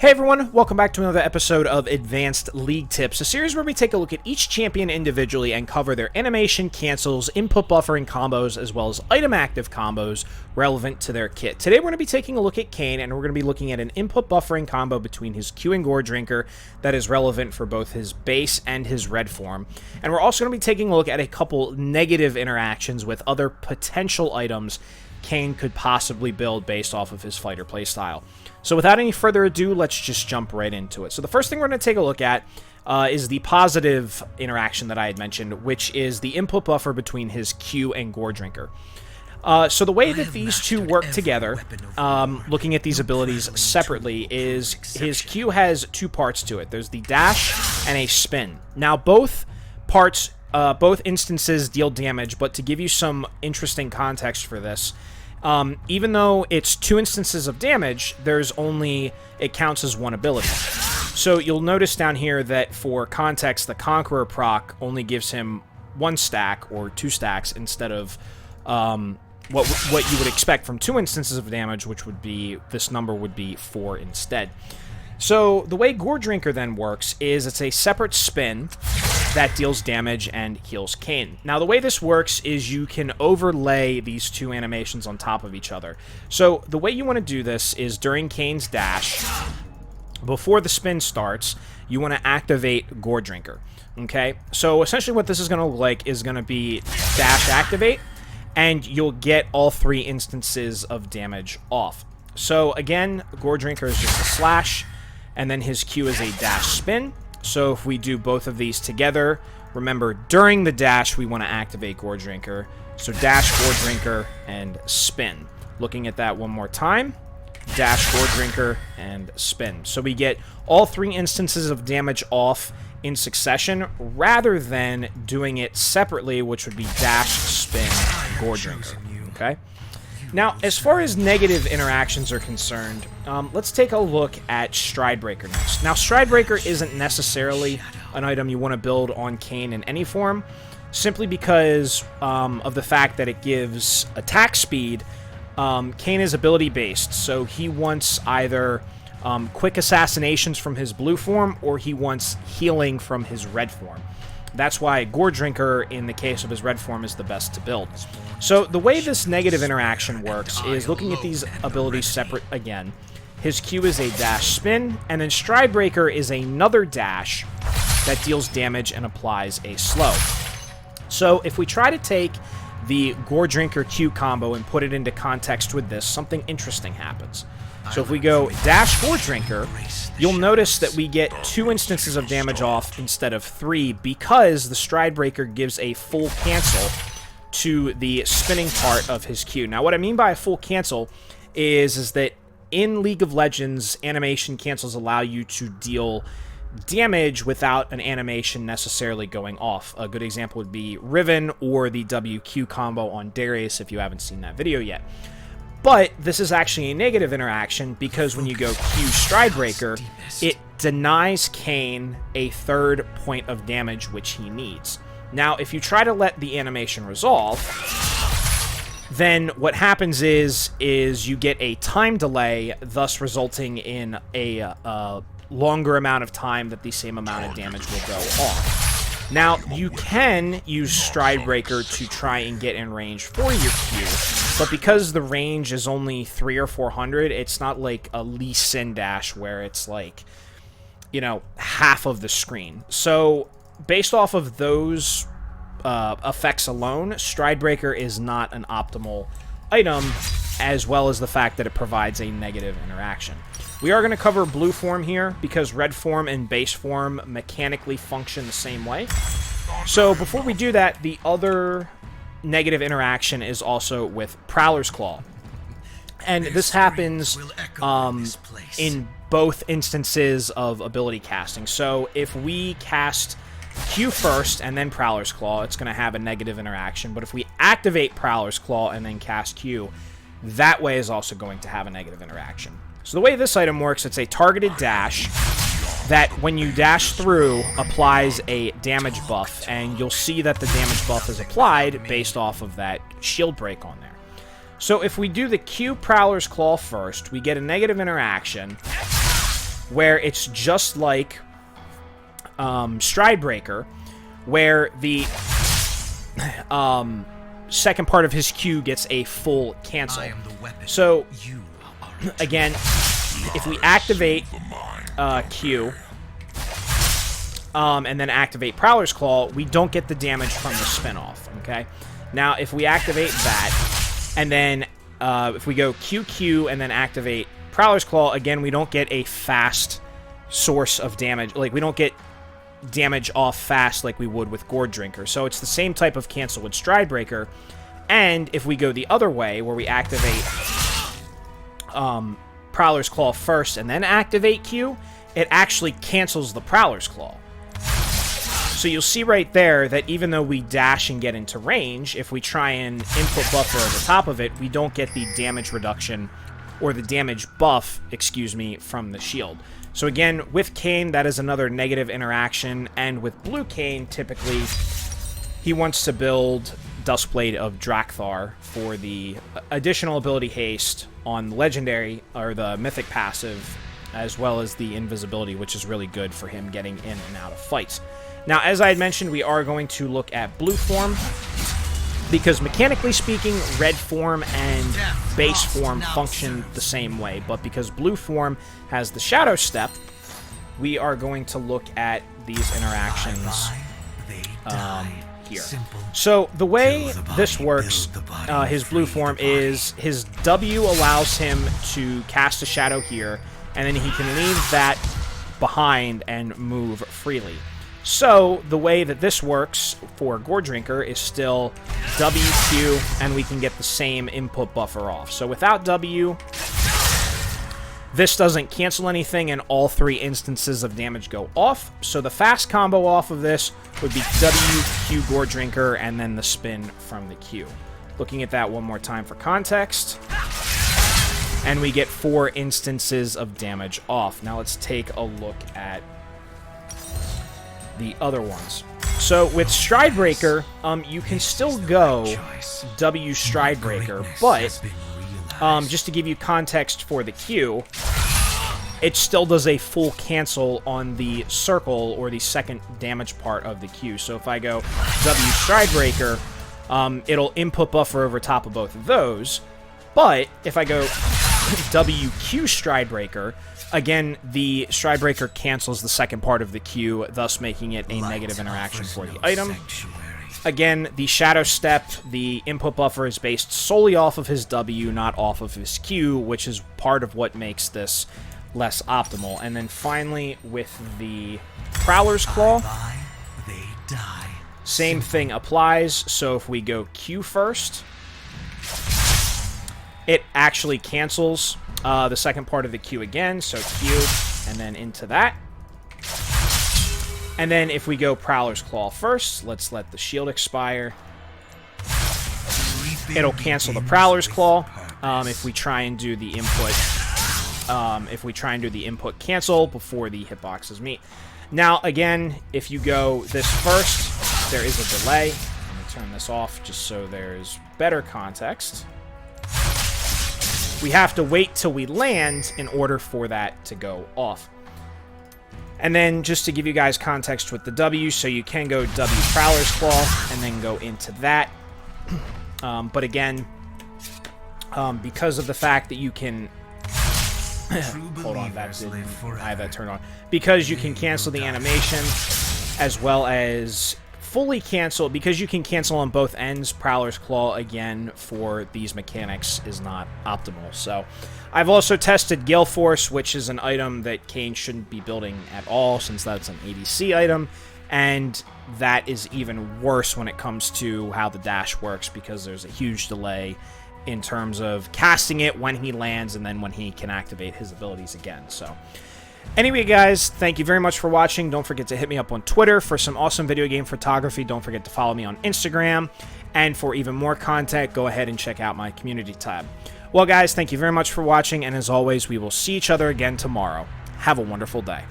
Hey everyone, welcome back to another episode of Advanced League Tips, a series where we take a look at each champion individually and cover their animation, cancels, input buffering combos, as well as item active combos relevant to their kit. Today we're going to be taking a look at Kayn, and we're going to be looking at an input buffering combo between his Q and Goredrinker that is relevant for both his base and his red form. And we're also going to be taking a look at a couple negative interactions with other potential items Kayn could possibly build based off of his fighter playstyle. So without any further ado, let's just jump right into it. So the first thing we're going to take a look at is the positive interaction that I had mentioned, which is the input buffer between his Q and Goredrinker. So the way that these two work together, looking at these abilities separately, is his Q has two parts to it. There's the dash and a spin. Now both parts, both instances deal damage, but to give you some interesting context for this, even though it's two instances of damage, it counts as one ability. So you'll notice down here that for context, the Conqueror proc only gives him one stack or two stacks instead of what you would expect from two instances of damage, which would be, this number would be 4 instead. So the way Goredrinker then works is it's a separate spin that deals damage and heals Kayn. Now the way this works is you can overlay these two animations on top of each other. So the way you want to do this is during Kayn's dash, before the spin starts, you want to activate Goredrinker. Okay, so essentially what this is going to look like is going to be dash activate, and you'll get all 3 instances of damage off. So again, Goredrinker is just a slash, and then his Q is a dash spin. So if we do both of these together, remember, during the dash, we want to activate Goredrinker. So dash Goredrinker and spin. Looking at that one more time, dash Goredrinker and spin. So we get all 3 instances of damage off in succession, rather than doing it separately, which would be dash, spin, Goredrinker. Okay? Now, as far as negative interactions are concerned, let's take a look at Stridebreaker next. Now, Stridebreaker isn't necessarily an item you want to build on Kayn in any form, simply because of the fact that it gives attack speed. Kayn is ability-based, so he wants either quick assassinations from his blue form, or he wants healing from his red form. That's why Goredrinker, in the case of his red form, is the best to build. So the way this negative interaction works is looking at these abilities separate again. His Q is a dash spin, and then Stridebreaker is another dash that deals damage and applies a slow. So if we try to take the Goredrinker Q combo and put it into context with this, something interesting happens. So if we go dash Goredrinker, you'll notice that we get 2 instances of damage off instead of 3, because the Stridebreaker gives a full cancel to the spinning part of his Q. Now what I mean by a full cancel is that in League of Legends, animation cancels allow you to deal damage without an animation necessarily going off. A good example would be Riven or the WQ combo on Darius, if you haven't seen that video yet. But this is actually a negative interaction, because when you go Q Stridebreaker, it denies Kayn a 3rd point of damage, which he needs. Now, if you try to let the animation resolve, then what happens is you get a time delay, thus resulting in a longer amount of time that the same amount of damage will go off. Now, you can use Stridebreaker to try and get in range for your Q, but because the range is only 300 or 400, it's not like a Lee Sin dash where it's like, you know, half of the screen. So, based off of those effects alone, Stridebreaker is not an optimal item, as well as the fact that it provides a negative interaction. We are going to cover blue form here, because red form and base form mechanically function the same way. So before we do that, the other negative interaction is also with Prowler's Claw. And this happens in both instances of ability casting. So if we cast Q first and then Prowler's Claw, it's going to have a negative interaction. But if we activate Prowler's Claw and then cast Q, that way is also going to have a negative interaction. So the way this item works, it's a targeted dash that, when you dash through, applies a damage buff, and you'll see that the damage buff is applied based off of that shield break on there. So if we do the Q Prowler's Claw first, we get a negative interaction, where it's just like Stridebreaker, where the second part of his Q gets a full cancel. So, again, if we activate Q, and then activate Prowler's Claw, we don't get the damage from the spin-off, okay? Now, if we activate that, and then if we go QQ and then activate Prowler's Claw, again, we don't get a fast source of damage. Like, we don't get damage off fast like we would with Goredrinker. So it's the same type of cancel with Stridebreaker. And if we go the other way, where we activate Prowler's Claw first and then activate Q, it actually cancels the Prowler's Claw. So you'll see right there that even though we dash and get into range, if we try and input buffer over top of it, we don't get the damage reduction, or the damage buff, excuse me, from the shield. So again, with Kayn, that is another negative interaction, and with Blue Kayn, typically, he wants to build Duskblade of Drakthar for the additional ability haste on the legendary, or the mythic passive, as well as the invisibility, which is really good for him getting in and out of fights. Now, as I had mentioned, we are going to look at blue form, because mechanically speaking, red form and base form function the same way, but because blue form has the shadow step, we are going to look at these interactions here. So the way this works, his blue form is his W allows him to cast a shadow here, and then he can leave that behind and move freely. So, the way that this works for Goredrinker is still WQ, and we can get the same input buffer off. So without W, this doesn't cancel anything, and all 3 instances of damage go off. So the fast combo off of this would be WQ Goredrinker, and then the spin from the Q. Looking at that one more time for context, and we get 4 instances of damage off. Now let's take a look at the other ones. So with Stridebreaker, you can still go W Stridebreaker, but just to give you context for the Q, it still does a full cancel on the circle, or the second damage part of the Q. So if I go W Stridebreaker, it'll input buffer over top of both of those. But if I go WQ Stridebreaker, again, the Stridebreaker cancels the second part of the Q, thus making it a negative interaction for the item. Again, the Shadow Step, the input buffer is based solely off of his W, not off of his Q, which is part of what makes this less optimal. And then finally, with the Prowler's Claw, same thing applies. So if we go Q first, it actually cancels the second part of the Q again, so Q, and then into that. And then if we go Prowler's Claw first, let's let the shield expire. It'll cancel the Prowler's Claw. If we try and do the input, cancel before the hitboxes meet. Now, again, if you go this first, there is a delay. Let me turn this off just so there's better context. We have to wait till we land in order for that to go off. And then, just to give you guys context with the W, so you can go W Prowler's Claw and then go into that. But again, because of the fact that you can... hold on, that didn't... I have that turned on. Because you can cancel the animation, as well as fully cancel, because you can cancel on both ends, Prowler's Claw, again, for these mechanics is not optimal. So, I've also tested Gale Force, which is an item that Kayn shouldn't be building at all, since that's an ADC item, and that is even worse when it comes to how the dash works, because there's a huge delay in terms of casting it when he lands, and then when he can activate his abilities again. So, anyway, guys, thank you very much for watching. Don't forget to hit me up on Twitter for some awesome video game photography. Don't forget to follow me on Instagram. And for even more content, go ahead and check out my community tab. Well, guys, thank you very much for watching. And as always, we will see each other again tomorrow. Have a wonderful day.